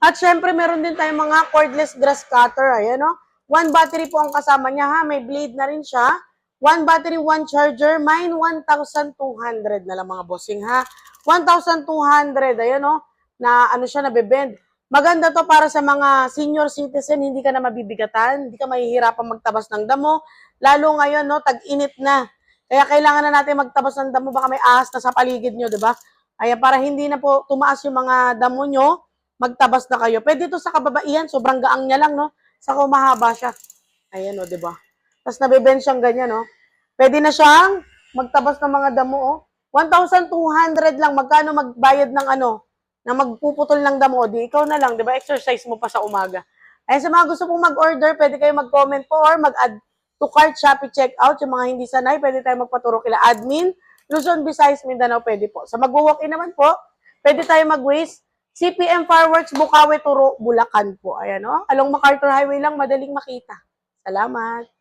At syempre, meron din tayong mga cordless grass cutter. Ayan, no? One battery po ang kasama niya, ha? May blade na rin siya. One battery, one charger. Mine, 1,200 na lang mga bossing, ha? 1,200. Ayan, no? Na ano siya, nabebend. Maganda to para sa mga senior citizen. Hindi ka na mabibigatan. Hindi ka mahihirapan magtabas ng damo. Lalo ngayon, no? Tag-init na. Kaya kailangan na natin magtabas ng damo. Baka may ahas na sa paligid nyo, di ba? Ayan, para hindi na po tumaas yung mga damo nyo, magtabas na kayo. Pwede ito sa kababaihan, sobrang gaang niya lang, no? Saka umahaba siya. Ayan, o, diba? Tapos nabibend siyang ganyan, no? Pwede na siyang magtabas ng mga damo, oh. 1,200 lang. Magkano magbayad ng ano? Na magpuputol ng damo, di ikaw na lang, diba? Exercise mo pa sa umaga. Ayan, sa mga gusto pong mag-order, pwede kayo mag-comment po or mag-add to cart, Shopee, checkout. Yung mga hindi sanay, pwede tayo magpaturo kila admin. Luzon, Visayas, Mindanao, pwede po. Sa mag-walk-in naman po, pwede tayo mag-waste. CPM Fireworks, Bukawi, Turo, Bulacan po. Ayan, no? Along MacArthur Highway lang, madaling makita. Salamat.